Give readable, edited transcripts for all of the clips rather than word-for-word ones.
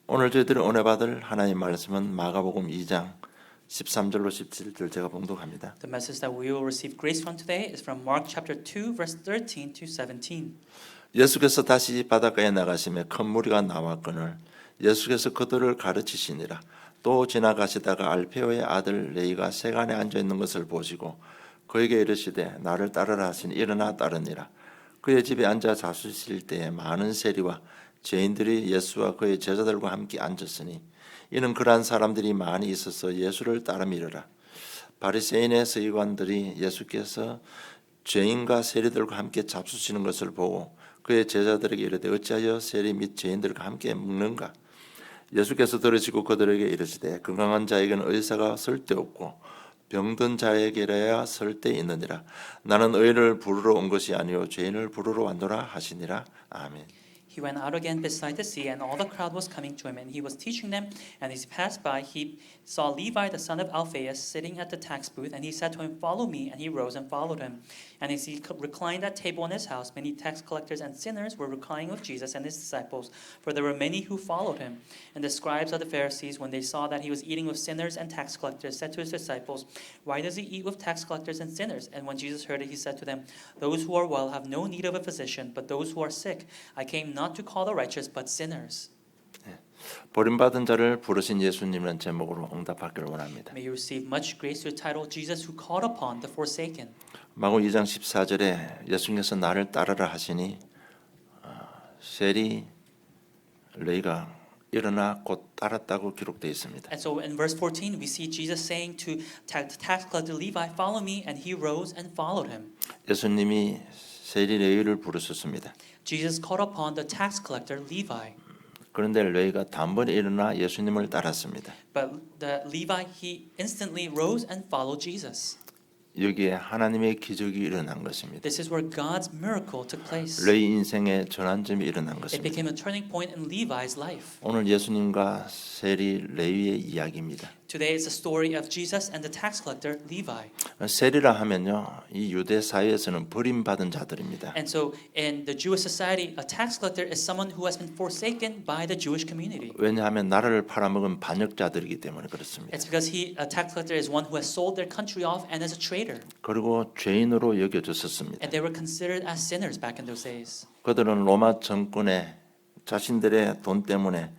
오늘 저희들이 은혜 받을 하나님 말씀은 마가복음 2장 13절로 17절 제가 봉독합니다. The message that we will receive grace from today is from Mark chapter 2 verse 13 to 17. 예수께서 다시 바닷가에 나가시매 큰 무리가 나왔거늘 예수께서 그들을 가르치시니라. 또 지나가시다가 알페오의 아들 레이가 세간에 앉아 있는 것을 보시고 그에게 이르시되 나를 따르라 하시니 일어나 따르니라. 그의 집에 앉아 잡수실 때에 많은 세리와 죄인들이 예수와 그의 제자들과 함께 앉았으니 이는 그러한 사람들이 많이 있어서 예수를 따르미르라. 바리새인의 서기관들이 예수께서 죄인과 세리들과 함께 잡수시는 것을 보고 그의 제자들에게 이르되 어찌하여 세리 및 죄인들과 함께 먹는가? 예수께서 들으시고 그들에게 이르시되 건강한 자에게는 의사가 쓸데없고 병든 자에게라야 쓸데 있느니라. 나는 의인을 부르러 온 것이 아니요 죄인을 부르러 왔노라 하시니라. 아멘. He went out again beside the sea, and all the crowd was coming to him, and he was teaching them. And as he passed by, he saw Levi the son of Alphaeus sitting at the tax booth, and he said to him, "Follow me." And he rose and followed him. And as he reclined at table in his house, many tax collectors and sinners were reclining with Jesus and his disciples, for there were many who followed him. And the scribes of the Pharisees, when they saw that he was eating with sinners and tax collectors, said to his disciples, "Why does he eat with tax collectors and sinners?" And when Jesus heard it, he said to them, "Those who are well have no need of a physician, but those who are sick. I came not to call the righteous, but sinners." 버림받은 자를 부르신 예수님이라는 제목으로 응답하기를 원합니다. May you receive much grace through the title Jesus who called upon the forsaken. 마가복음 2장 14절에 예수님께서 나를 따르라 하시니 세리 레이가 일어나 곧 따랐다고 기록되어 있습니다. And so in verse 14 we see Jesus saying to tax collector Levi, "Follow me," and he rose and followed him. 예수님이 세리 레이를 부르셨습니다. Jesus called upon the tax collector Levi. 그런데 레이가 단번에 일어나 예수님을 따랐습니다. But the Levi, he instantly rose and followed Jesus. 여기에 하나님의 기적이 일어난 것입니다. This is where God's miracle took place. 레이 인생의 전환점이 일어난 It 것입니다. became a turning point in Levi's life. 오늘 예수님과 세리 레위의 이야기입니다. Today is the story of Jesus and the tax collector Levi. 세리라 하면요, 이 유대 사회에서는 버림받은 자들입니다. And so in the Jewish society, a tax collector is someone who has been forsaken by the Jewish community. 왜냐하면 나라를 팔아먹은 반역자들이기 때문에 그렇습니다. It's because a tax collector is one who has sold their country off and is a traitor. 그리고 죄인으로 여겨졌었습니다. And they were considered as sinners back in those days. 그들은 로마 정권에 자신들의 돈 때문에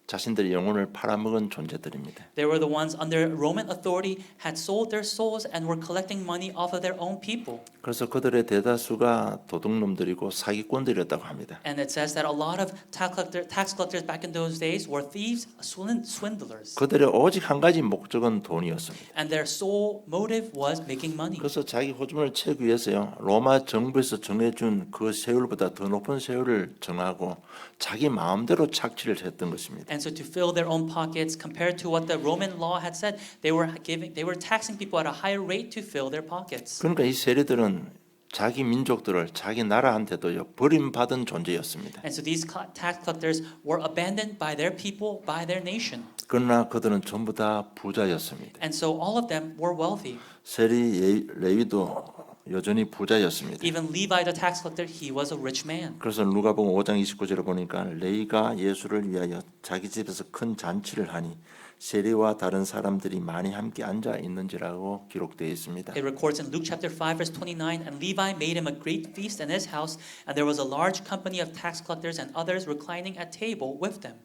자신들의 영혼을 팔아먹은 존재들입니다. They were the ones under Roman authority had sold their souls and were collecting money off of their own people. 그래서 그들의 대다수가 도둑놈들이고 사기꾼들이었다고 합니다. And it says that a lot of tax collectors back in those days were thieves, swindlers. 그들의 오직 한 가지 목적은 돈이었습니다. And their sole motive was making money. 그래서 자기 호주머니를 채우기 위해서요, 로마 정부에서 정해준 그 세율보다 더 높은 세율을 정하고 자기 마음대로 착취를 했던 것입니다. And so to fill their own pockets, compared to what the Roman law had said, they were taxing people at a higher rate to fill their pockets. 그러니까 이 세리들은 자기 민족들을 자기 나라한테도요 버림받은 존재였습니다. And so these tax collectors were abandoned by their people, by their nation. 그러나 그들은 전부 다 부자였습니다. And so all of them were wealthy. 세리 레위도 여전히 부자였습니다. Even Levi the tax collector, he was a rich man. 그래서 누가복음 5장 29절에 보니까 레위가 예수를 위하여 자기 집에서 큰 잔치를 하니 세리와 다른 사람들이 많이 함께 앉아 있는지라고 기록되어 있습니다. It records in Luke chapter 5 verse 29, and Levi made him a great feast in his house, and there was a large company of tax collectors and others reclining at table with them.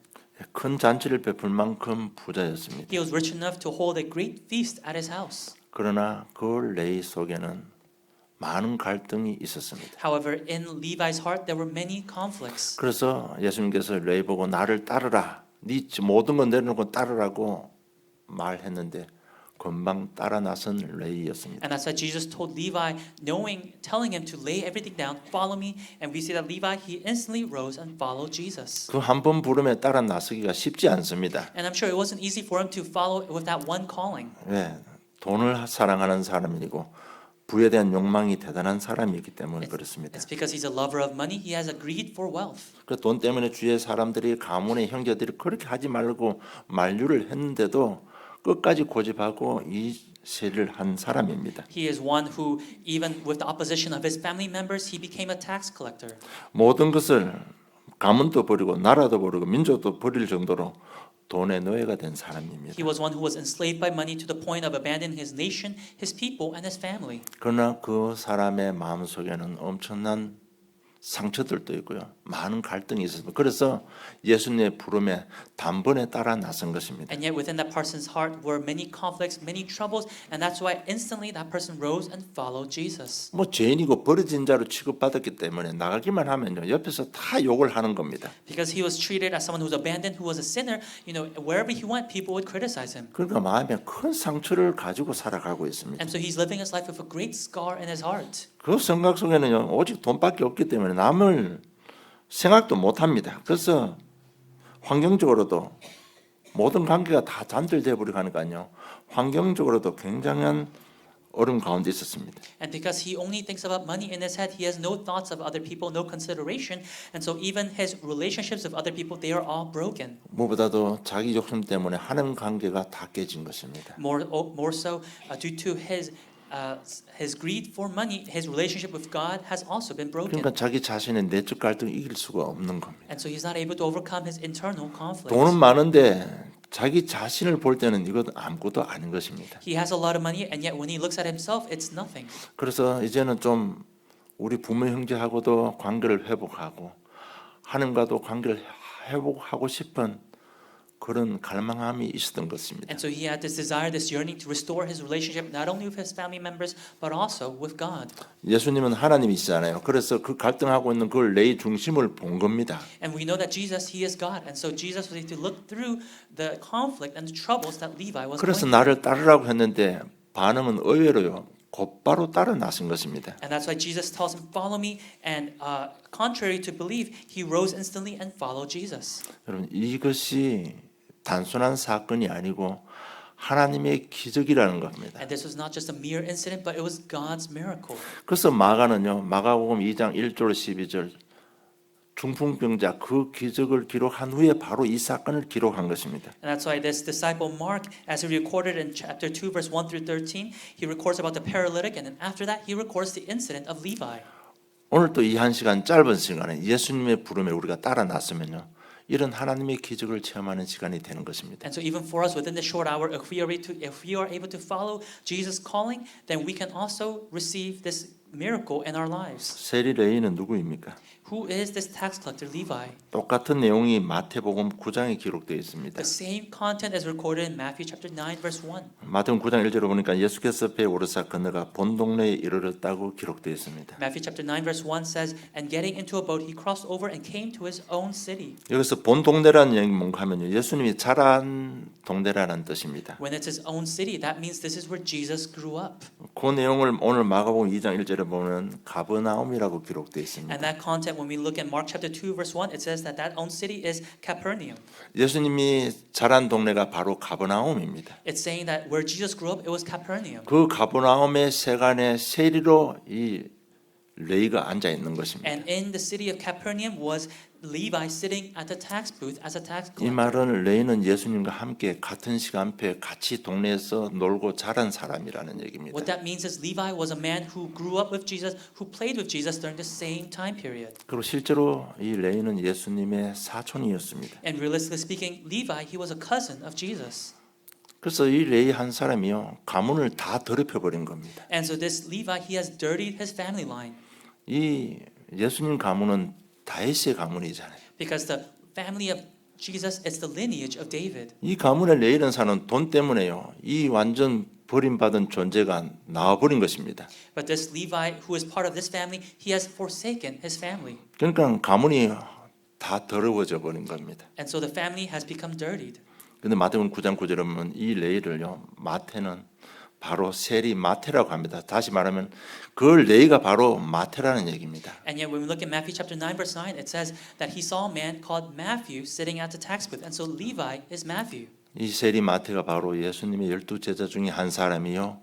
큰 잔치를 베풀 만큼 부자였습니다. He was rich enough to hold a great feast at his house. 그러나 그 레위 속에는 많은 갈등이 있었습니다. However, in Levi's heart there were many conflicts. 그래서 예수님께서 레위 보고 나를 따르라. 네 모든 건 내려놓고 따르라고 말했는데 금방 따라 나선 레위였습니다. And that's why Jesus told Levi, telling him to lay everything down, follow me. And we see that Levi, he instantly rose and followed Jesus. 그 한 번 부름에 따라 나서기가 쉽지 않습니다. And I'm sure it wasn't easy for him to follow with that one calling. 네, 돈을 사랑하는 사람이고 부에 대한 욕망이 대단한 사람이기 때문에 그렇습니다. It's because he's a lover of money. He has a greed for wealth. 그 돈 때문에 주위의 사람들이 가문의 형제들이 그렇게 하지 말고 만류를 했는데도 끝까지 고집하고 이 세리를 한 사람입니다. He is one who, even with the opposition of his family members, he became a tax collector. 모든 것을 가문도 버리고 나라도 버리고 민족도 버릴 정도로 돈의 노예가 된 사람입니다. He was one who was enslaved by money to the point of abandoning his nation, his people, and his family. 그러나 그 사람의 마음속에는 엄청난 상처들도 있고요. 많은 갈등이 있었습니다. 그래서 예수님의 부름에 단번에 따라 나선 것입니다. And yet within that person's heart were many conflicts, many troubles, and that's why instantly that person rose and followed Jesus. 뭐 죄인이고 버려진 자로 취급받았기 때문에 나가기만 하면요. 옆에서 다 욕을 하는 겁니다. Because he was treated as someone who was abandoned, who was a sinner, wherever he went, people would criticize him. 그러니까 마음에 큰 상처를 가지고 살아가고 있습니다. And so he's living his life with a great scar in his heart. 그 생각 속에는요. 오직 돈밖에 없기 때문에 남을 생각도 못합니다. 그래서 환경적으로도 모든 관계가 다 단절돼 버리고 하니까요. 환경적으로도 굉장한 어려움 가운데 있었습니다. And because he only thinks about money in his head, he has no thoughts of other people, no consideration. And so even his relationships with other people, they are all broken. 무엇보다도 자기 욕심 때문에 하는 관계가 다 깨진 것입니다. More so, due to his greed for money, his relationship with God has also been broken. 그러니까 자기 자신의 내적 갈등을 이길 수가 없는 겁니다. And so he's not able to overcome his internal conflicts. 돈은 많은데 자기 자신을 볼 때는 이건 아무것도 아닌 것입니다. He has a lot of money, and yet when he looks at himself, it's nothing. 그래서 이제는 좀 우리 부모 형제하고도 관계를 회복하고 하나님과도 관계를 회복하고 싶은 그런 갈망함이 있었던 것입니다. And so he had this desire, this yearning to restore his relationship not only with his family members, but also with God. 예수님은 하나님이시잖아요. 그래서 그 갈등하고 있는 그걸 내 중심을 본 겁니다. And we know that Jesus, he is God. And so Jesus was able to look through the conflict and the troubles that Levi was 그래서 going through. 나를 따르라고 했는데 반응은 의외로요. 곧바로 따라 나선 것입니다. And that's why Jesus tells him, follow me. And contrary to belief, he rose instantly and followed Jesus. 여러분 이것이 단순한 사건이 아니고 하나님의 기적이라는 겁니다. And this was not just a mere incident, but it was God's miracle. 그래서 마가는요. 마가복음 2장 1절 12절 중풍병자 그 기적을 기록한 후에 바로 이 사건을 기록한 것입니다. And that's why this disciple Mark, as he recorded in chapter 2, verse 1 through 13, he records about the paralytic, and then after that, he records the incident of Levi. 오늘 또 이 한 시간 짧은 시간에 예수님의 부름에 우리가 따라 나서면요. 이런 하나님의 기적을 체험하는 시간이 되는 것입니다. And so even for us within this short hour, if we are able to follow Jesus' calling, then we can also receive this miracle in our lives. 세리 레위는 누구입니까? Who is this tax collector, Levi? 똑같은 내용이 마태복음 9장에 기록되어 있습니다. The same content is recorded in Matthew chapter 9, verse 1. 마태복음 9장 1절에 보니까 예수께서 배에 오르사 건너가 본 동네에 이르렀다고 기록되어 있습니다. Matthew chapter 9, verse 1 says, and getting into a boat, he crossed over and came to his own city. 여기서 본 동네라는 얘기 뭔가 하면요. 예수님이 자란 동네라는 뜻입니다. When it's his own city, that means this is where Jesus grew up. 그 내용을 오늘 마가복음 2장 1절에 보면 가버나움이라고 기록되어 있습니다. And that content, when we look at Mark chapter 2, verse 1, it says that own city is Capernaum. 예수님이 자란 동네가 바로 가버나움입니다. It's saying that where Jesus grew up, it was Capernaum. 그 가버나움의 세간의 세리로 이 레위가 앉아 있는 것입니다. And in the city of Capernaum was Levi sitting at the tax booth as a tax 이 collector. 말은 레위는 예수님과 함께 같은 시간표에 같이 동네에서 놀고 자란 사람이라는 얘기입니다. What that means is Levi was a man who grew up with Jesus, who played with Jesus during the same time period. 그리고 실제로 이 레위는 예수님의 사촌이었습니다. And realistically speaking, Levi, he was a cousin of Jesus. 그래서 이 레위 한 사람이요 가문을 다 더럽혀 버린 겁니다. And so this Levi, he has dirtied his family line. 이 예수님 가문은 다윗의 가문이잖아요. Because the family of Jesus is the lineage of David. 이 가문의 레위 사는 돈 때문에요. 이 완전 버림받은 존재가 나와버린 것입니다. But this Levi, who is part of this family, he has forsaken his family. 그러니까 가문이 다 더러워져 버린 겁니다. And so the family has become dirtied. 근데 마태복음 9장 9절에 보면 이 레위를요. 마태는 바로 세리 마태라고 합니다. 다시 말하면 그 레위가 바로 마태라는 얘기입니다. And yet when we look at Matthew chapter 9 verse 9, it says that he saw a man called Matthew sitting at the tax booth. And so Levi is Matthew. 이 세리 마태가 바로 예수님의 12 제자 중에 한 사람이요.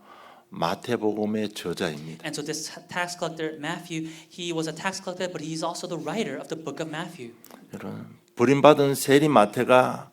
마태복음의 저자입니다. And so this tax collector Matthew, he was a tax collector, but he's also the writer of the book of Matthew. 여러분, 버림받은 세리 마태가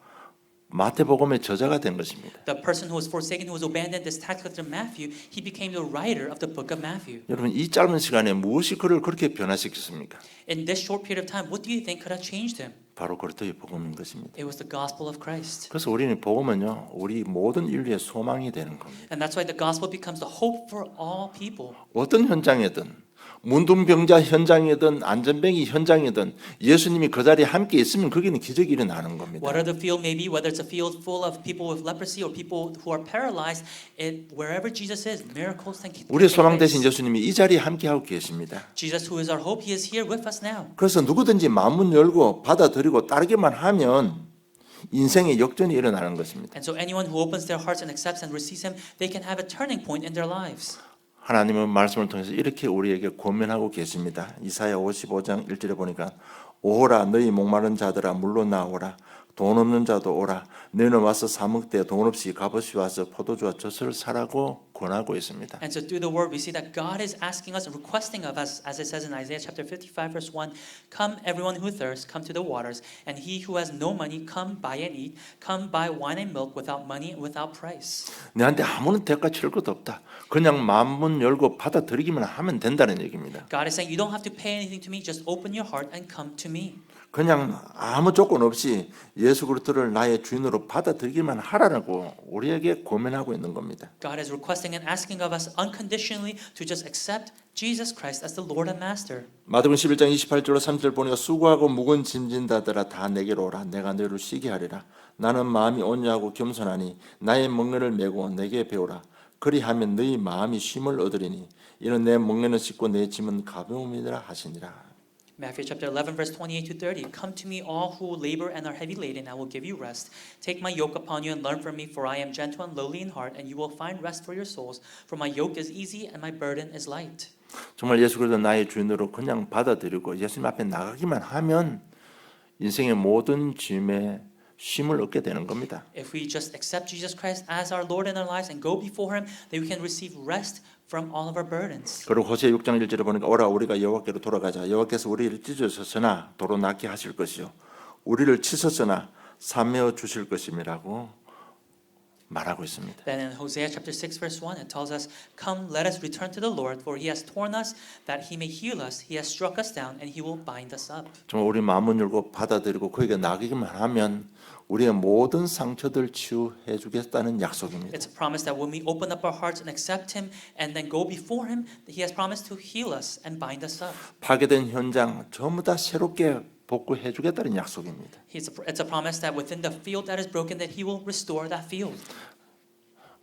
마태복음의 저자가 된 것입니다. The person who was forsaken, who was abandoned, this tax collector Matthew, he became the writer of the book of Matthew. 여러분 이 짧은 시간에 무엇이 그를 그렇게 변화시켰습니까? In this short period of time, what do you think could have changed him? 바로 그리스도의 복음인 것입니다. It was the gospel of Christ. 그래서 우리는 복음은요, 우리 모든 인류의 소망이 되는 겁니다. And that's why the gospel becomes the hope for all people. 어떤 현장이든 문둥병자 현장이든 안전뱅이 현장이든 예수님이 그 자리에 함께 있으면 거기는 기적이 일어나는 겁니다. Whatever the field may be, whether it's a field full of people with leprosy or people who are paralyzed, wherever Jesus is, miracles can take 우리의 소망 place. 되신 예수님이 이 자리에 함께하고 계십니다. Jesus, who is our hope, he is here with us now. 그래서 누구든지 마음문 열고 받아들이고 따르기만 하면 인생의 역전이 일어나는 것입니다. And so anyone who opens their hearts and accepts and receives him, they can have a turning point in their lives. 하나님은 말씀을 통해서 이렇게 우리에게 권면하고 계십니다. 이사야 55장 1절에 보니까 오라 너희 목마른 자들아 물로 나오라 돈 없는 자도 오라 너희는 와서 사 먹되 돈 없이 값없이 와서 포도주와 젖을 사라고 권하고 있습니다. And so through the word, we see that God is asking us and requesting of us, as it says in Isaiah chapter 55, verse 1, come everyone who thirsts, come to the waters, and he who has no money, come buy and eat, come buy wine and milk without money and without price. 내한테 아무런 대가 치를 것도 없다. 그냥 마음문 열고 받아들이기만 하면 된다는 얘기입니다. God is saying, you don't have to pay anything to me, just open your heart and come to me. 그냥 아무 조건 없이 예수 그리스도를 나의 주인으로 받아들이기만 하라고 우리에게 고민하고 있는 겁니다. God is requesting and asking of us unconditionally to just accept Jesus Christ as the Lord and Master. 마태복음 11장 28절로 30절 보니까 수고하고 무거운 짐진 자들아 다 내게로 오라 내가 너희를 쉬게 하리라 나는 마음이 온유하고 겸손하니 나의 멍에를 메고 내게 배우라 그리하면 너희 마음이 쉼을 얻으리니 이는 내 멍에는 쉽고 내 짐은 가벼움이라 하시니라. Matthew chapter 11, verse 28 to 30. Come to me, all who labor and are heavy laden, I will give you rest. Take my yoke upon you and learn from me, for I am gentle and lowly in heart, and you will find rest for your souls. For my yoke is easy and my burden is light. 정말 예수 그리스도 나의 주인으로 그냥 받아들이고 예수님 앞에 나가기만 하면 인생의 모든 짐에 쉼을 얻게 되는 겁니다. If we just accept Jesus Christ as our Lord in our lives and go before Him, then we can receive rest from all of our burdens. 그리고 호세 6장 1절에 보니까 오라 우리가 여호와께로 돌아가자 여호와께서 우리를 찢으셨으나 도로 낫게 하실 것이요 우리를 치셨으나 삼매어 주실 것임이라고 말하고 있습니다. Then in Hosea chapter 6 verse 1 it tells us, come let us return to the Lord, for He has torn us that He may heal us. He has struck us down and He will bind us up. 정말 우리 마음을 열고 받아들이고 그에게 나가기만 하면 우리의 모든 상처들 치유해 주겠다는 약속입니다. It's a promise that when we open up our hearts and accept Him and then go before Him, He has promised to heal us and bind us up. 파괴된 현장 전부 다 새롭게 복구해 주겠다는 약속입니다. It's a promise that within the field that is broken, that He will restore that field.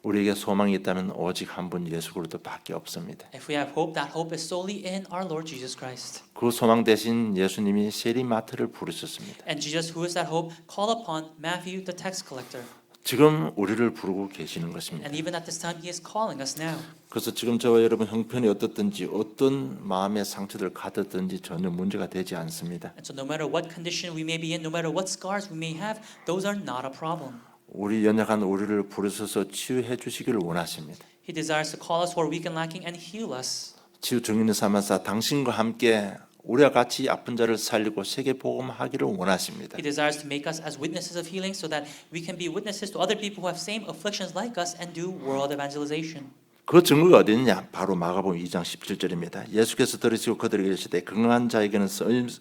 우리에게 소망이 있다면 오직 한 분 예수 그리스도밖에 없습니다. If we have hope, that hope is solely in our Lord Jesus Christ. 그 소망 대신 예수님이 세리마트를 부르셨습니다. And Jesus, who is that hope, called upon Matthew, the tax collector. 지금 우리를 부르고 계시는 것입니다. And even at this time, He is calling us now. 그래서 지금 저와 여러분 형편이 어떻든지 어떤 마음의 상처들 가졌든지 전혀 문제가 되지 않습니다. And so no matter what condition we may be in, no matter what scars we may have, those are not a problem. 우리 연약한 우리를 부르셔서 치유해 주시기를 원하십니다. He desires to call us who are weak and lacking and heal us. 치유 증인을 삼아서 당신과 함께 우리와 같이 아픈 자를 살리고 세계 복음하기를 원하십니다. He desires to make us as witnesses of healing so that we can be witnesses to other people who have same afflictions like us and do world evangelization. 그 증거가 어디 있느냐? 바로 마가복음 2장 17절입니다. 예수께서 들으시고 그들에게 이르시되 건강한 자에게는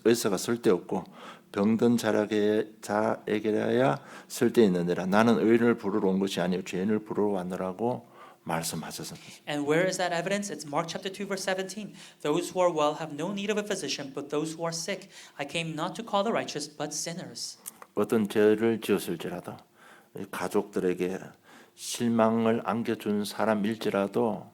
의사가 쓸데없고 병든 자에게야 쓸데있느니라. 나는 의인을 부르러 온 것이 아니요 죄인을 부르러 왔노라고 말씀하셨습니다. And where is that evidence? It's Mark chapter 2 verse 17. Those who are well have no need of a physician, but those who are sick. I came not to call the righteous, but sinners. 어떤 죄를 지었을지라도 가족들에게 실망을 안겨준 사람일지라도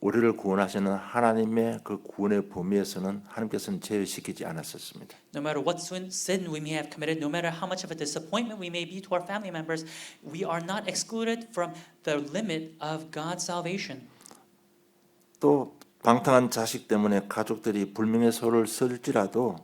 우리를 구원하시는 하나님의 그 구원의 범위에서는 하나님께서는 제외시키지 않았었습니다. No matter what sin we may have committed, no matter how much of a disappointment we may be to our family members, we are not excluded from the limit of God's salvation. 또 방탕한 자식 때문에 가족들이 불명예 소를 쓸지라도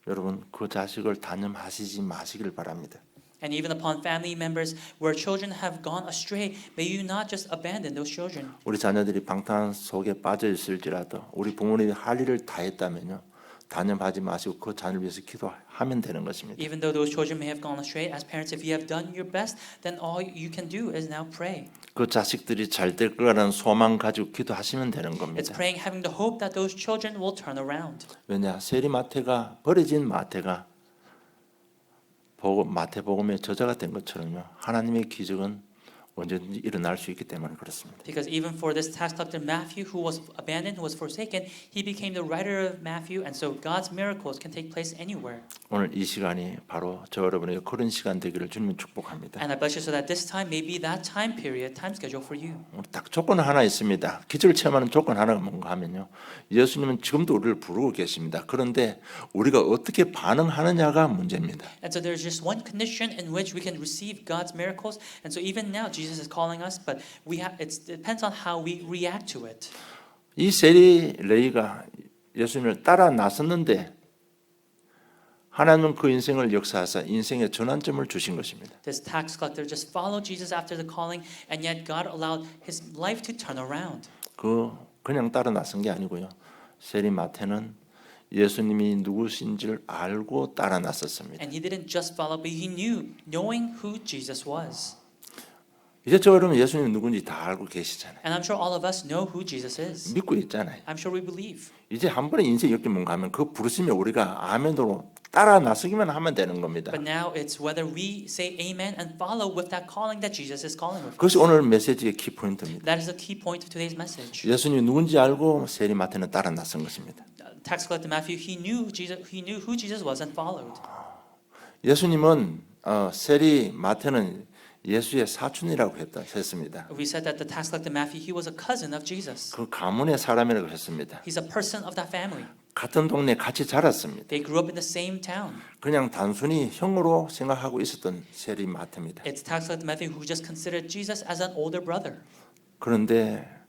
여러분 그 자식을 단념하시지 마시길 바랍니다. And even upon family members where children have gone astray, may you not just abandon those children. 우리 자녀들이 방탕한 속에 빠져 있을지라도 우리 부모님이 할 일을 다 했다면요 단념하지 마시고 그 자녀를 위해서 기도하면 되는 것입니다. Even though those children may have gone astray, as parents, if you have done your best, then all you can do is now pray. 그 자식들이 잘 될 거라는 소망 가지고 기도하시면 되는 It's 겁니다. praying, having the hope that those children will turn around. 왜냐? 세리 마태가 버려진 마태가 마태복음의 저자가 된 것처럼요. 하나님의 기적은 언제든지 일어날 수 있기 때문에 그렇습니다. Because even for this tax collector Matthew, who was abandoned, who was forsaken, he became the writer of Matthew, and so God's miracles can take place anywhere. 오늘 이 시간이 바로 저 여러분에게 그런 시간 되기를 주님 축복합니다. And I bless you so that this time may be that time period, time schedule for you. 딱 조건 하나 있습니다. 기적을 체험하는 조건 하나가 뭔가 하면요. 예수님은 지금도 우리를 부르고 계십니다. 그런데 우리가 어떻게 반응하느냐가 문제입니다. And so there's just one condition in which we can receive God's miracles. And so even now, Jesus is calling us, but it depends on how we react to it. 이 세리 레이가 예수님을 따라 나섰는데 하나님은 그 인생을 역사하사 인생의 전환점을 주신 것입니다. This tax collector just followed Jesus after the calling, and yet God allowed his life to turn around. 그냥 따라 나선 게 아니고요. 세리 마태는 예수님이 누구신지를 알고 따라 나섰습니다. And he didn't just follow, but he knew, knowing who Jesus was. 이제 저 여러분 예수님 누군지 다 알고 계시잖아요. And I'm sure all of us know who Jesus is. 믿고 있잖아요. I'm sure we believe. 이제 한 번에 인생 역경문 가면 그 부르심에 우리가 아멘으로 따라 나서기만 하면 되는 겁니다. But now it's whether we say amen and follow with that calling that Jesus is calling with. 그것이 오늘 메시지의 키포인트입니다. That is the key point of today's message. 예수님이 누군지 알고 세리 마태는 따라 나선 것입니다. Tax collector Matthew, he knew who Jesus was and followed. 예수님은 세리 마태는 예수의 사촌이라고 했습니다. We said that the tax collector Matthew, he was a cousin of Jesus. 그 가문의 사람이라고 했습니다. He's a person of that family. 같은 동네에 같이 자랐습니다. They grew up in the same town. 그냥 단순히 형으로 생각하고 있었던 세리 마태입니다. It's tax collector Matthew who just considered Jesus as an older brother. 그런데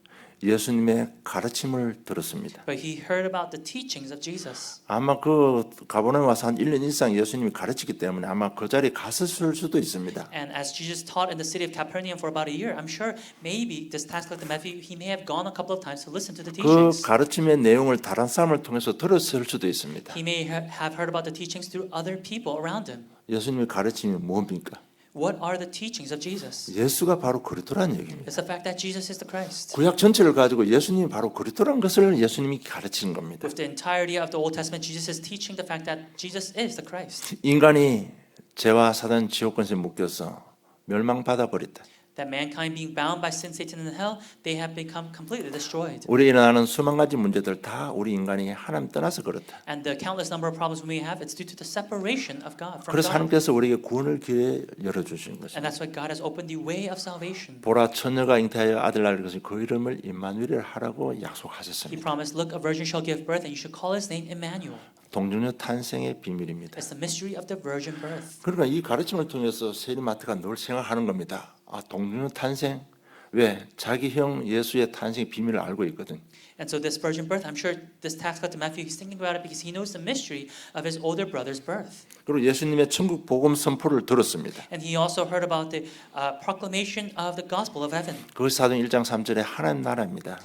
예수님의 가르침을 들었습니다. But he heard about the teachings of Jesus. 아마 그 가버나움 와서 한 1년 이상 예수님이 가르치기 때문에 아마 그 자리에 갔을 수도 있습니다. And as Jesus taught in the city of Capernaum for about a year, I'm sure maybe this tax collector Matthew, he may have gone a couple of times to listen to the 그 teachings. 가르침의 내용을 다른 사람을 통해서 들었을 수도 있습니다. He may have heard about the teachings through other people around him. 예수님의 가르침이 뭡니까? What are the teachings of Jesus? 예수가 바로 그리스도라는 얘기입니다. It's the fact that Jesus is the Christ. 구약 전체를 가지고 예수님이 바로 그리스도라는 것을 예수님이 가르치는 겁니다. With the entirety of the Old Testament, Jesus is teaching the fact that Jesus is the Christ. 인간이 죄와 사단 지옥권세에 묶여서 멸망받아 버렸다. That mankind being bound by sin, Satan, and hell, they have become completely destroyed. 우리에 일어나는 수만 가지 문제들 다 우리 인간이 하나님 떠나서 그렇다. And the countless number of problems we may have, it's due to the separation of God from 그래서 God. 하나님께서 우리에게 구원을 기회 열어주신 것입니다. And that's why God has opened the way of salvation. 보라 처녀가 잉태하여 아들 낳을 것을 그 이름을 임마누엘 하라고 He 약속하셨습니다. promised, look, a virgin shall give birth, and you should call his name Emmanuel. 동정녀 탄생의 비밀입니다. It's the mystery of the virgin birth. 그러니까 이 가르침을 통해서 세리마트가 늘 생각하는 겁니다. 동정녀 탄생? 왜? 자기 형 예수의 탄생의 비밀을 알고 있거든. And so this virgin birth, I'm sure this tax collector Matthew, he's thinking about it because he knows the mystery of his older brother's birth. 그리고 예수님의 천국 복음 선포를 들었습니다. And he also heard about the proclamation of the gospel of heaven. 그것이 사도행 1장 3절에 하나님 나라입니다.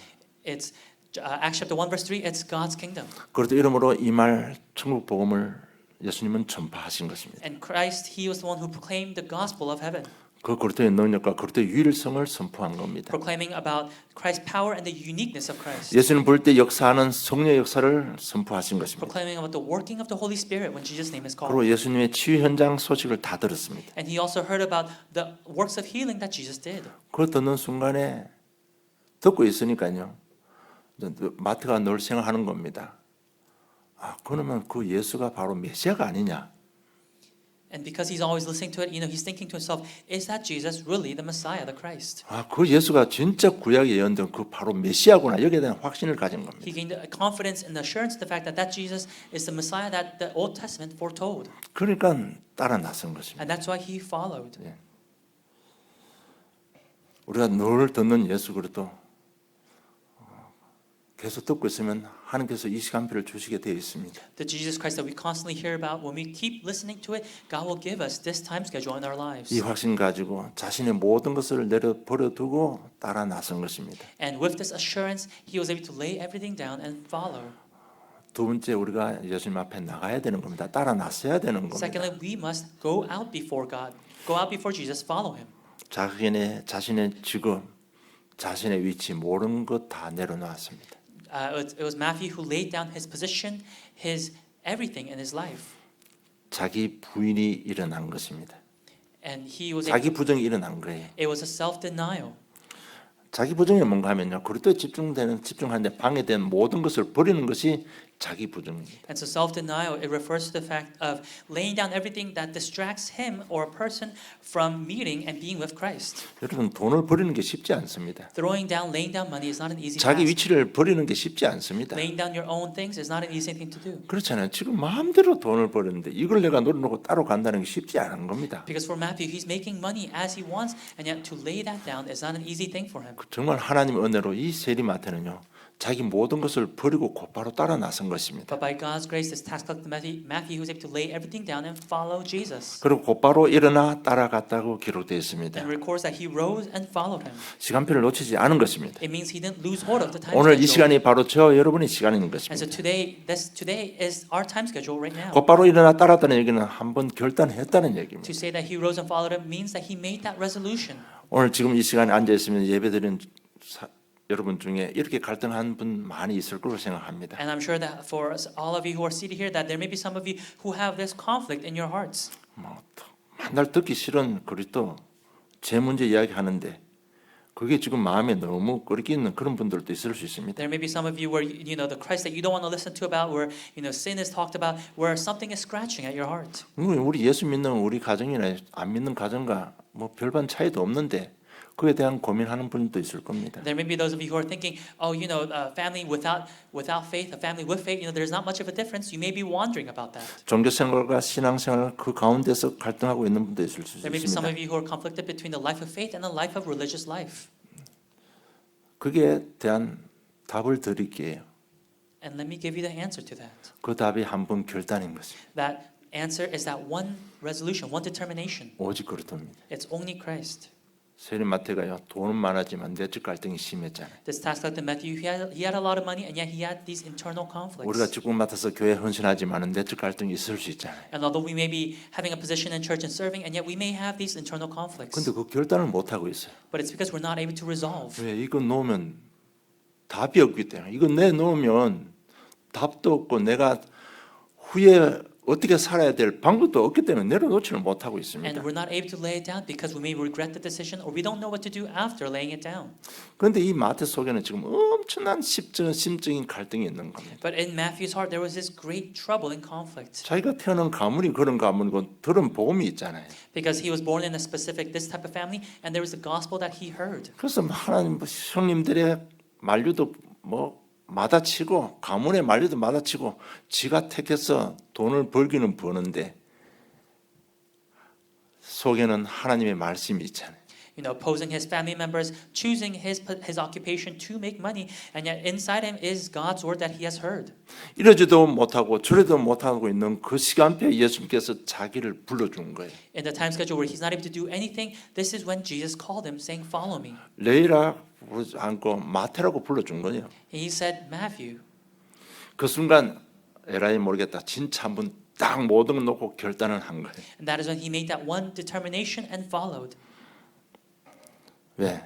It's Acts chapter 1 verse 3, it's God's kingdom. 그것도 이름으로 이 말 천국 복음을 예수님은 전파하신 것입니다. And Christ, he was the one who proclaimed the gospel of heaven. 그 그리스도의 능력과 그리스도의 유일성을 선포한 겁니다. Proclaiming about Christ's power and the uniqueness of Christ. 예수님 볼 때 역사하는 성령의 역사를 선포하신 것입니다. Proclaiming about the working of the Holy Spirit when Jesus' name is called. 그리고 예수님의 치유 현장 소식을 다 들었습니다. And he also heard about the works of healing that Jesus did. 그걸 듣는 순간에 듣고 있으니까요. 마태가 늘 생각하는 겁니다. 그러면 그 예수가 바로 메시아가 아니냐? And because he's always listening to it, he's thinking to himself, is that Jesus really the Messiah, the Christ? 그 예수가 진짜 구약에 예언된 그 바로 메시아구나. 여기에 대한 확신을 가진 겁니다. He gained a confidence and the assurance, the fact that Jesus is the Messiah that the Old Testament foretold. 그러니까 따라 나선 것입니다. And that's why he followed. 우리가 늘 듣는 예수 그리스도 계속 듣고 있으면 하나님께서 이 시간표를 주시게 되어 있습니다. The Jesus Christ that we constantly hear about, when we keep listening to it, God will give us this time schedule in our lives. 이 확신 가지고 자신의 모든 것을 내려 버려두고 따라 나선 것입니다. And with this assurance, he was able to lay everything down and follow. 두 번째 우리가 예수님 앞에 나가야 되는 겁니다. 따라 나서야 되는 겁니다. Secondly, we must go out before God. Go out before Jesus, follow him. 자신의 직업, 자신의 위치 모든 것 다 내려놓았습니다. It was Matthew who laid down his position, his everything in his life. 자기 부인이 일어난 것입니다. And he was 자기 부정이 일어난 거예요. it was a self-denial. 자기 부정이 뭔가 하면요. 그리스도에 집중하는데 방해된 모든 것을 버리는 것이 자기 부정입니다. And so self-denial, it refers to the fact of laying down everything that distracts him or a person from meeting and being with Christ. 여러분 돈을 버리는 게 쉽지 않습니다. Laying down money is not an easy 자기 task. 위치를 버리는 게 쉽지 않습니다. Laying down your own things is not an easy thing to do. 그렇잖아요. 지금 마음대로 돈을 버리는데 이걸 내가 노려놓고 따로 간다는 게 쉽지 않은 겁니다. Because for Matthew, he's making money as he wants, and yet to lay that down is not an easy thing for him. 정말 하나님의 은혜로 이 세리마태는요. 자기 모든 것을 버리고 곧바로 따라 나선 것입니다. But by God's grace, this tax collector Matthew was able to lay everything down and follow Jesus. 그리고 곧바로 일어나 따라갔다고 기록되어 있습니다. And records that he rose and followed him. 시간표를 놓치지 않은 것입니다. It means he didn't lose hold of the time 오늘 이 schedule. 시간이 바로 저와 여러분의 시간인 And so 것입니다. today is our time schedule right now. 곧바로 일어나 따랐다는 얘기는 한번 결단했다는 얘기입니다. To say that he rose and followed him means that he made that resolution. 오늘 지금 이 시간에 앉아 있으면 예배드리는 여러분 중에 이렇게 갈등한 분 많이 있을 거로 생각합니다. And I'm sure that for us, all of you who are seated here, that there may be some of you who have this conflict in your hearts. 맨날 듣기 싫은 그리스도 제 문제 이야기하는데 그게 지금 마음에 너무 끓이는 그런 분들도 있을 수 있습니다. There may be some of you where the Christ that you don't want to listen to about, where sin is talked about, where something is scratching at your heart. 우리 예수 믿는 우리 가정이나 안 믿는 가정과 뭐 별반 차이도 없는데 그에 대한 고민하는 분도 있을 겁니다. There may be those of you who are thinking, a family without faith, a family with faith, there's not much of a difference. You may be wondering about that. 종교 생활과 신앙 생활 그 가운데서 갈등하고 있는 분도 있을 수 There may be some 있습니다. of you who are conflicted between the life of faith and the life of religious life. 그게 대한 답을 드릴게요. And let me give you the answer to that. 그 답이 한 번 결단인 것입니다. That answer is that one resolution, one determination. 오직 그렇답니다. It's only Christ. 세리마태가요 돈은 많았지만 내적 갈등이 심했잖아요. This tax collector Matthew, he had a lot of money, and yet he had these internal conflicts. 우리가 직분 맡아서 교회 헌신하지만은 내적 갈등이 있을 수 있잖아요. And although we may be having a position in church and serving, and yet we may have these internal conflicts. 근데 그 결단을 못 하고 있어요. But it's because we're not able to resolve. 왜 이거 놓으면 답이 없기 때문에 이거 내놓으면 답도 없고 내가 후에 어떻게 살아야 될 방법도 없기 때문에 내려놓지를 못하고 있습니다. And we're not able to lay it down because we may regret the decision, or we don't know what to do after laying it down. 그런데 이 마태 속에는 지금 엄청난 심적인 갈등이 있는 겁니다. But in Matthew's heart, there was this great trouble and conflict 자기가 태어난 가문이 그런 가문이고 들은 복음이 있잖아요. because he was born in this type of family, and there was the gospel that he heard. 그래서 하나님 형님들의 만류도 마다치고 가문의 만류도 마다치고 지가 택해서 돈을 벌기는 버는데 속에는 하나님의 말씀이 있잖아요. Opposing his family members, choosing his occupation to make money, and yet inside him is God's word that he has heard. 이러지도 못하고 저러지도 못하고 있는 그 시간표에 예수님께서 자기를 불러준 거예요. In the time schedule where he's not able to do anything, this is when Jesus called him, saying, "Follow me." 레이라 부르지 않고 마태라고 불러준 거예요. He said, "Matthew." 그 순간 에라이 모르겠다. 진짜 한번 딱 모든 걸 놓고 결단을 한 거예요. And that is when he made that one determination and followed. 왜?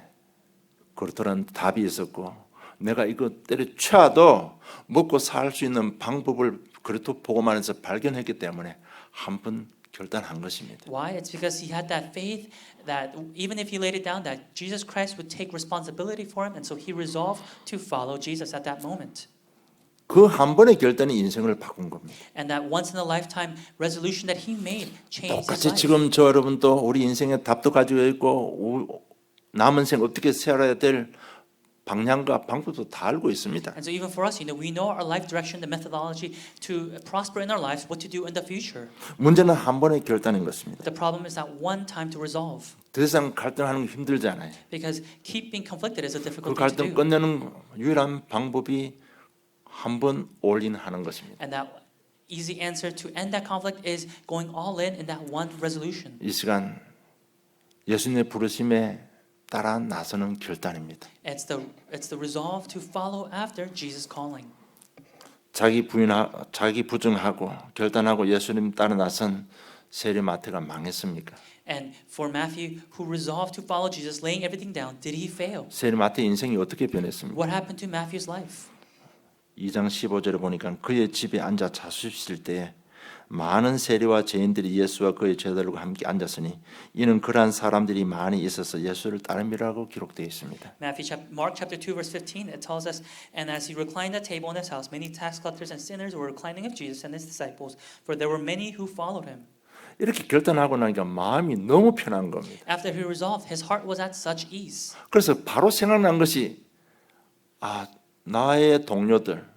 그렇더란 답이 있었고 내가 이거 때려쳐도 먹고 살 수 있는 방법을 그리스도 복음 안에서 발견했기 때문에 한 번 결단한 것입니다. Why? It's because he had that faith that even if he laid it down, that Jesus Christ would take responsibility for him, and so he resolved to follow Jesus at that moment. 그 한 번의 결단이 인생을 바꾼 겁니다. And that once in a lifetime resolution that he made changed his 똑같이 life. 지금 저 여러분도 우리 인생의 답도 가지고 있고 남은 생 어떻게 살아야 될 방향과 방법도 다 알고 있습니다. And so even for us, we know our life direction, the methodology to prosper in our lives, what to do in the future. 문제는 한 번의 결단인 것입니다. But the problem is that one time to resolve. 더 이상 갈등하는 거 힘들잖아요. Because keeping conflicted is a 그 difficult thing to 갈등 do. 끝내는 유일한 방법이 한 번 올인하는 것입니다. And that easy answer to end that conflict is going all in that one resolution. 이 시간 예수님의 부르심에 따라 나서는 결단입니다. It's the resolve to follow after Jesus' calling. 자기 부정하고 결단하고 예수님 따라 나선 세리 마태가 망했습니까? And for Matthew, who resolved to follow Jesus, laying everything down, did he fail? 세리 마태 인생이 어떻게 변했습니까? What happened to Matthew's life? 2장 15절에 보니까 그의 집에 앉아 자수했을 때에 많은 세리와 죄인들이 예수와 그의 제자들과 함께 앉았으니 이는 그러한 사람들이 많이 있어서 예수를 따름이라고 기록되어 있습니다. Mark chapter 2 verse 15, it tells us, and as he reclined at table in his house, many tax collectors and sinners were reclining of Jesus and his disciples, for there were many who followed him. 이렇게 결단하고 나니까 마음이 너무 편한 겁니다. After he resolved, his heart was at such ease. 그래서 바로 생각난 것이 나의 동료들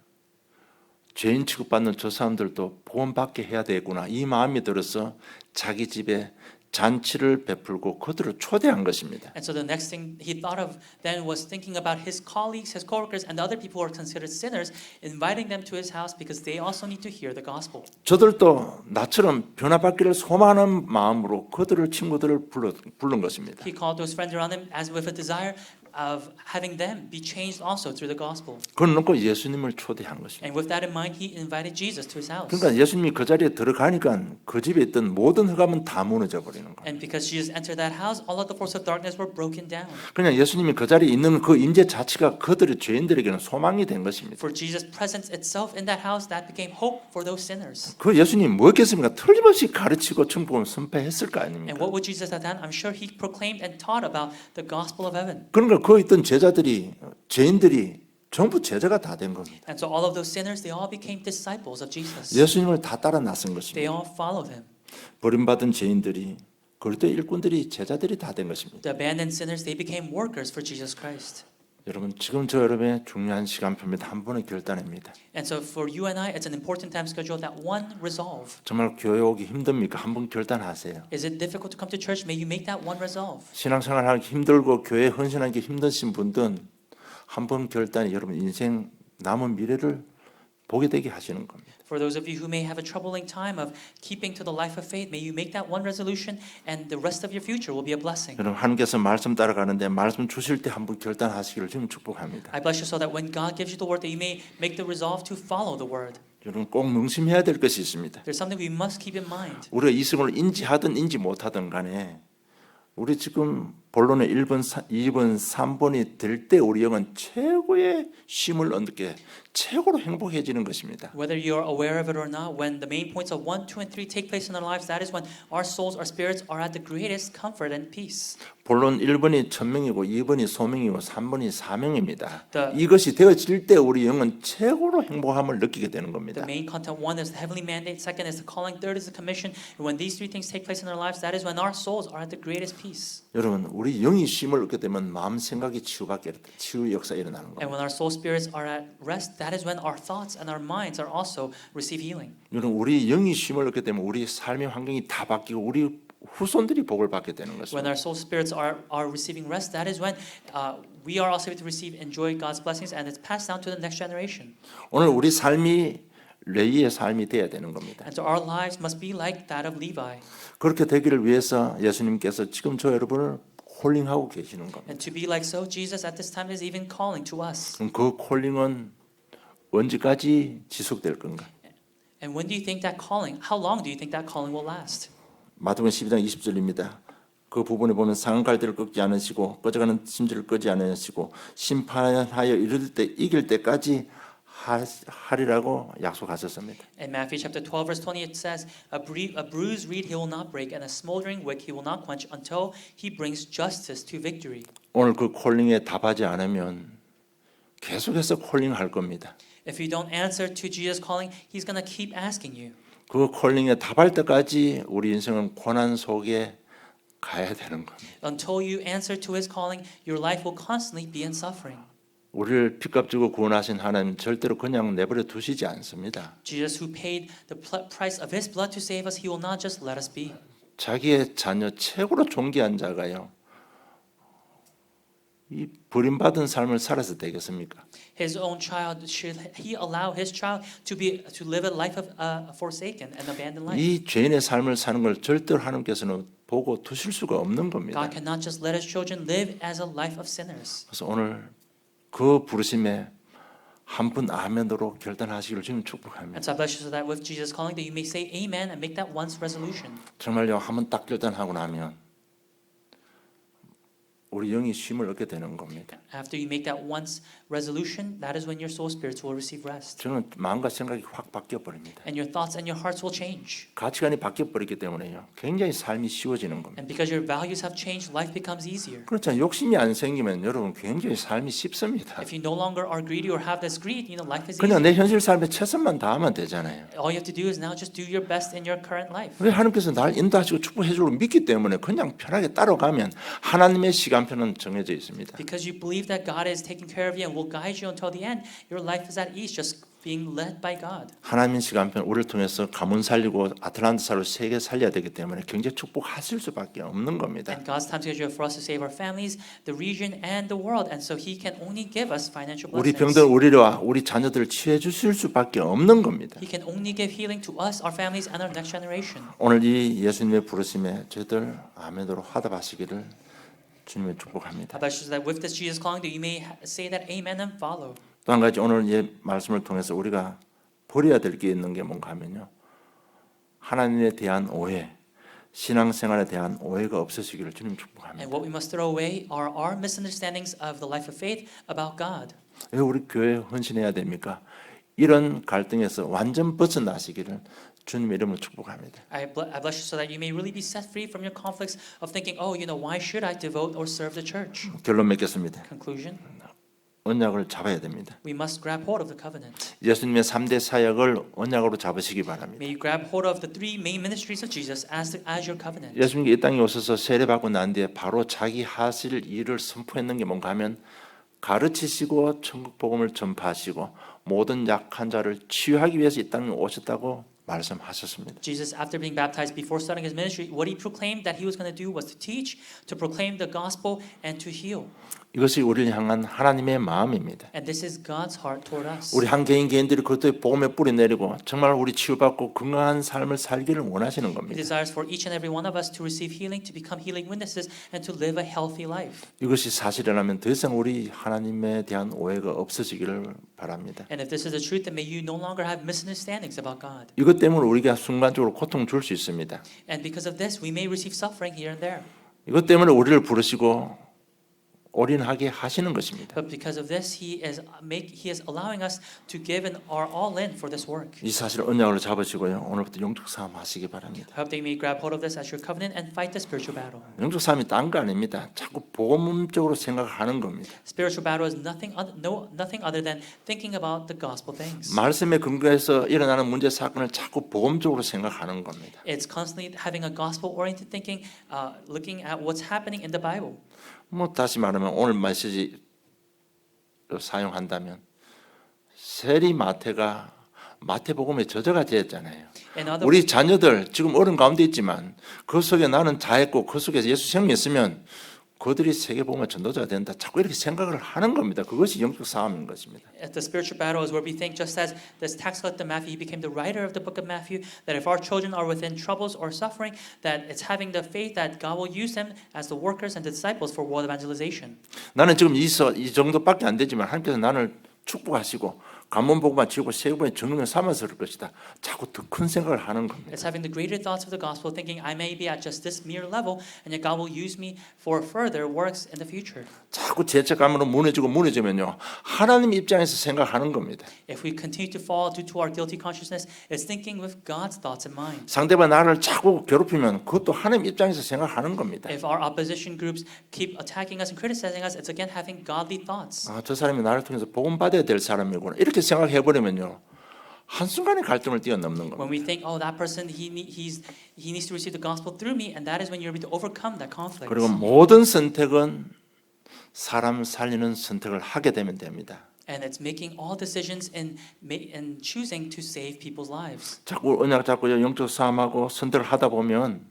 죄인 취급받는 저 사람들도 보험받게 해야 되겠구나 이 마음이 들어서 자기 집에 잔치를 베풀고 그들을 초대한 것입니다. And so the next thing he thought of then was thinking about his colleagues, his coworkers, and the other people who are considered sinners, inviting them to his house because they also need to hear the gospel. 저들도 나처럼 변화받기를 소망하는 마음으로 그들을 친구들을 부른 것입니다. He called those friends around him as with a desire of having them be changed also through the gospel. 그걸 놓고 예수님을 초대한 것입니다. And with that in mind, he invited Jesus to his house. 그러니까 예수님이 그 자리에 들어가니까 그 집에 있던 모든 흑암은 다 무너져 버리는 거예요. And because Jesus entered that house, all of the forces of darkness were broken down. 그냥 예수님이 그 자리에 있는 그 임재 자체가 그들의 죄인들에게는 소망이 된 것입니다. For Jesus' presence itself in that house, that became hope for those sinners. 그 예수님이 뭐겠습니까? 틀림없이 가르치고 천국을 선포했을 거 And 아닙니까? what would Jesus have done? I'm sure he proclaimed and taught about the gospel of heaven. 그러니까 그 있던 제자들이 죄인들이 전부 제자가 다 된 겁니다. And so all of those sinners, they all became disciples of Jesus. 예수님을 다 따라 나선 They 것입니다. all followed him. 버림받은 죄인들이 거리대 일꾼들이 제자들이 다 된 것입니다. The abandoned sinners, they became workers for Jesus Christ. 여러분 지금 저 여러분의 중요한 시간표입니다. 한 번의 결단입니다. And so for you and I, it's an important time schedule that one resolve. 정말 교회 오기 힘듭니까? 한 번 결단하세요. Is it difficult to come to church? May you make that one resolve. 신앙생활하기 힘들고 교회에 헌신하기 힘드신 분들은 한 번 결단이 여러분 인생 남은 미래를 보게 되게 하시는 겁니다. For those of you who may have a troubling time of keeping to the life of faith, may you make that one resolution and the rest of your future will be a blessing. 여러분 하나님께서 말씀 따라가는데 말씀 주실 때 한 번 결단하시기를 지금 축복합니다. I bless you so that when God gives you the word that you may make the resolve to follow the word. 여러분 꼭 명심해야 될 것이 있습니다. There's something we must keep in mind. 우리가 이성을 인지하든 인지 못하든 간에 우리 지금 본론의 1번, 2번, 3번이 될 때 우리 영은 최고의 쉼을 얻게 최고로 행복해지는 것입니다. Whether you're aware of it or not, when the main points of 1, 2, and 3 take place in our lives, that is when our souls, our spirits are at the greatest comfort and peace. 본론 1번이 천명이고 2번이 소명이고 3번이 사명입니다. The- 이것이 되어질 때 우리 영은 최고로 행복함을 느끼게 되는 The 겁니다. main content, 1 is the heavenly mandate, 2nd is the calling, 3rd is the commission. And when these three things take place in our lives, that is when our souls are at the greatest peace. 여러분 우리 영이 쉼을 얻게 되면 마음 생각이 치유 역사가 일어나는 And 겁니다. when our soul spirits are at rest, that is when our thoughts and our minds are also receive healing. 여러분 우리 영이 쉼을 얻게 되면 우리 삶의 환경이 다 바뀌고 우리 후손들이 복을 받게 되는 When 것입니다. our soul spirits are receiving rest, that is when we are also able to receive, enjoy God's blessings, and it's passed down to the next generation. 오늘 우리 삶이 레위의 삶이 돼야 되는 겁니다. And so our lives must be like that of Levi. 그렇게 되기를 위해서 예수님께서 지금 저 여러분을 콜링하고 계시는 겁니다. And to be like so, Jesus at this time is even calling to us. 그럼 그 콜링은 언제까지 지속될 건가? And when do you think that calling, how long do you think that calling will last? 마태복음 12장 20절입니다. 그 부분에 보면 상갈대를 꺾지 않으시고 꺼져가는 심지를 끄지 않으시고 심판하여 이길 때까지 하리라고 약속하셨습니다. In Matthew chapter 12 verse 20 it says, a bruised reed he will not break and a smoldering wick he will not quench until he brings justice to victory. 오늘 그 콜링에 답하지 않으면 계속해서 콜링할 겁니다. If you don't answer to Jesus' calling, he's going to keep asking you. 그 콜링에 답할 때까지 우리 인생은 고난 속에 가야 되는 겁니다. Until you answer to his calling, your life will constantly be in suffering. 우리를 피값 주고 구원하신 하나님 절대로 그냥 내버려 두시지 않습니다. Jesus, who paid the price of his blood to save us, he will not just let us be. 자기의 자녀 최고로 존귀한 자가요. 이 버림받은 삶을 살아서 되겠습니까? His own child, should he allow his child to live a life of forsaken and abandoned life? 이 죄인의 삶을 사는 걸 절대로 하나님께서는 보고 두실 수가 없는 겁니다. God cannot just let his children live as a life of sinners. 그래서 오늘 그 부르심에 한 분 아멘으로 결단하시기를 주님 축복합니다. And so I bless you so that with Jesus calling that you may say amen and make that once resolution. 정말요, 한번 딱 결단하고 나면 우리 영이 쉼을 얻게 되는 겁니다. After you make that once resolution, that is when your soul spirits will receive rest. 저는 마음과 생각이 확 바뀌어 버립니다. And your thoughts and your hearts will change. 가치관이 바뀌어 버리기 때문에요. 굉장히 삶이 쉬워지는 겁니다. And because your values have changed, life becomes easier. 그렇잖아요. 욕심이 안 생기면 여러분 굉장히 삶이 쉽습니다. If you no longer are greedy or have this greed, life is 그냥 easier. 내 현실 삶에 최선만 다하면 되잖아요. All you have to do is now just do your best in your current life. 왜 하나님께서 날 인도하시고 축복해 줄 믿기 때문에 그냥 편하게 따라가면 하나님의 시간표는 정해져 있습니다. Because you believe that God is taking care of you and will guide you until the end, your life is at ease, just being led by God. 하나님의 시간표는 우리를 통해서 가문 살리고 아틀란티사로 세계 살려야 되기 때문에 경제 축복하실 수밖에 없는 겁니다. And God's time schedule for us to save our families, the region, and the world. And so He can only give us financial 우리 blessings. 병들 우리와 우리 자녀들을 치유해 주실 수밖에 없는 겁니다. He can only give healing to us, our families, and our next generation. 오늘 이 예수님의 부르심에 저희들 아멘으로 화답하시기를 주님의 축복합니다. I bless you that with this Jesus calling, that you may say that amen and follow. 또 한 가지 오늘 이 말씀을 통해서 우리가 버려야 될 게 있는 게 뭔가 하면요. 하나님에 대한 오해, 신앙생활에 대한 오해가 없으시기를 주님 축복합니다. And what we must throw away are our misunderstandings of the life of faith about God. 왜 우리 교회에 헌신해야 됩니까? 이런 갈등에서 완전 벗어나시기를 주님의 이름으로 축복합니다. I bless you so that you may really be set free from your conflicts of thinking, oh, why should I devote or serve the church? 결론 맺겠습니다. Conclusion, 언약을 잡아야 됩니다. we must grab hold of the covenant. 예수님의 3대 사역을 언약으로 잡으시기 바랍니다. May you grab hold of the three main ministries of Jesus as your covenant. 예수님이 이 땅에 오셔서 세례받고 난 뒤에 바로 자기 하실 일을 선포했는 게 뭔가 하면 가르치시고 천국 복음을 전파하시고 모든 약한 자를 치유하기 위해서 이 땅에 오셨다고 말씀하셨습니다. Jesus, after being baptized, before starting his ministry, what he proclaimed that he was going to do was to teach, to proclaim the gospel, and to heal. 이것이 우리를 향한 하나님의 마음입니다. And this is God's heart toward us. 우리 한 개인들이 그것도 복음에 뿌리 내리고 정말 우리 치유받고 건강한 삶을 살기를 원하시는 He 겁니다. desires for each and every one of us to receive healing, to become healing witnesses, and to live a healthy life. 이것이 사실이라면 더 이상 우리 하나님에 대한 오해가 없어지기를 바랍니다. And if this is the truth, then may you no longer have misunderstandings about God. 이것 때문에 우리가 순간적으로 고통 줄 수 있습니다. And because of this, we may receive suffering here and there. 이것 때문에 우리를 부르시고 올인하게 하시는 것입니다. But because of this, He is allowing us to give and are all in for this work. 이 사실을 언약으로 잡으시고요. 오늘부터 영적 싸움 하시기 바랍니다. I hope that you may grab hold of this as your covenant and fight the spiritual battle. 영적 싸움이 딴 거 아닙니다. 자꾸 복음적으로 생각하는 겁니다. Spiritual battle is nothing other than thinking about the gospel things. 말씀에 근거해서 일어나는 문제 사건을 자꾸 복음적으로 생각하는 겁니다. It's constantly having a gospel-oriented thinking, looking at what's happening in the Bible. 뭐 다시 말하면 오늘 메시지 사용한다면 세리 마태가 마태복음의 저자가 되었잖아요. 우리 자녀들 지금 어려운 가운데 있지만 그 속에 나는 자했고 그 속에서 예수 생명이 있으면 그들이 세계복음의 전도자가 된다. 자꾸 이렇게 생각을 하는 겁니다. 그것이 영적 싸움인 것입니다. The spiritual battle is where we think, just as this tax collector Matthew, he became the writer of the book of Matthew, that if our children are within troubles or suffering, that it's having the faith that God will use them as the workers and the disciples for world evangelization. 나는 지금 이 정도밖에 안 되지만 하나님께서 나를 축복하시고 관문복음만 지우고 세계복음의 정령을 삼아서 그럴 것이다. 자꾸 더 큰 생각을 하는 겁니다. It's having the greater thoughts of the gospel, thinking I may be at just this mere level, and yet God will use me for further works in the future. 자꾸 죄책감으로 무너지면요. 하나님 입장에서 생각하는 겁니다. If we continue to fall due to our guilty consciousness, it's thinking with God's thoughts in mind. 상대방 나를 자꾸 괴롭히면 그것도 하나님 입장에서 생각하는 겁니다. If our opposition groups keep attacking us and criticizing us, it's again having godly thoughts. 아, 저 사람이 나를 통해서 복음 받아야 될 사람이구나. 이렇게 생각해 버리면요. 한순간에 갈등을 뛰어넘는 겁니다. When we think, oh, that person, he needs to receive the gospel through me, and that is when you're able to overcome that conflict. 그리고 모든 선택은 사람 살리는 선택을 하게 되면 됩니다. And it's making all decisions in choosing to save people's lives. 자꾸 언약 잡고 영적 싸움하고 선택을 하다 보면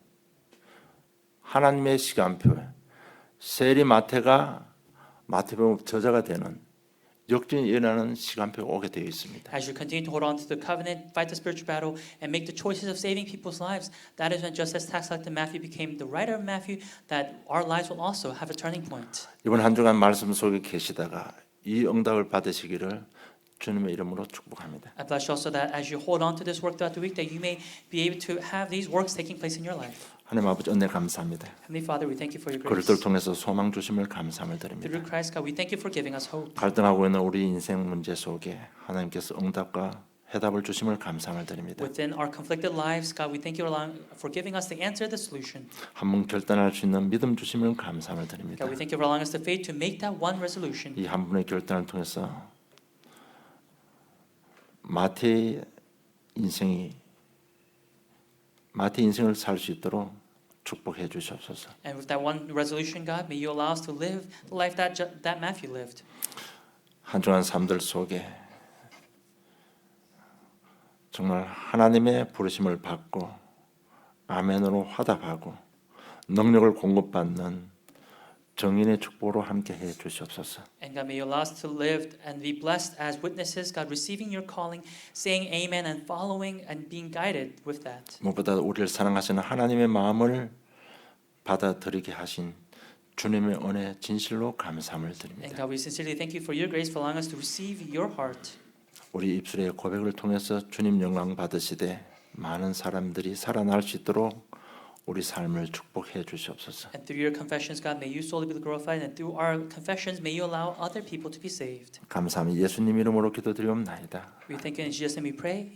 하나님의 시간표에 세리 마태가 마태복음 저자가 되는 역전이 일어나는 시간표가 오게 되어 있습니다. As you continue to hold on to the covenant, fight the spiritual battle, and make the choices of saving people's lives, that is when just as tax collector Matthew became the writer of Matthew, that our lives will also have a turning point. 이번 한 주간 말씀 속에 계시다가 이 응답을 받으시기를 주님의 이름으로 축복합니다. I bless you also that as you hold on to this work throughout the week, that you may be able to have these works taking place in your life. 하나님 아버지 은혜 감사합니다. Heavenly Father, we thank you for your 그들을 grace. 통해서 소망 주심을 감사함을 드립니다. Through Christ, God, we thank you for giving us hope. 갈등하고 있는 우리 인생 문제 속에 하나님께서 응답과 해답을 주심을 감사함을 드립니다. Within our conflicted lives, God, we thank you for giving us the answer, the solution. 한번 결단할 수 있는 믿음 주심을 감사함을 드립니다. God, we thank you for allowing us the faith to make that one resolution. 이 한 분의 결단을 통해서 마태의 인생을 살 수 있도록 축복해 주시옵소서. And with that one resolution, God, may you allow us to live the life that Matthew lived. 한 주간 삶들 속에 정말 하나님의 부르심을 받고 아멘으로 화답하고 능력을 공급받는 정인의 축복으로 함께 해 주시옵소서. And God, may you allow us to live and be blessed as witnesses, God, receiving your calling, saying amen and following and being guided with that. 무엇보다 우리를 사랑하시는 하나님의 마음을 받아들이게 하신 주님의 은혜 진실로 감사함을 And 드립니다. God, we sincerely thank you for your grace for allowing us to receive your heart. 우리 입술의 고백을 통해서 주님 영광 받으시되 많은 사람들이 살아날 수 있도록 우리 삶을 축복해 주시옵소서. And through your confessions, God, may you solely be glorified. And through our confessions, may you allow other people to be saved. 감사합니다. 예수님 이름으로 기도드리옵나이다. We thank you in Jesus' name we pray.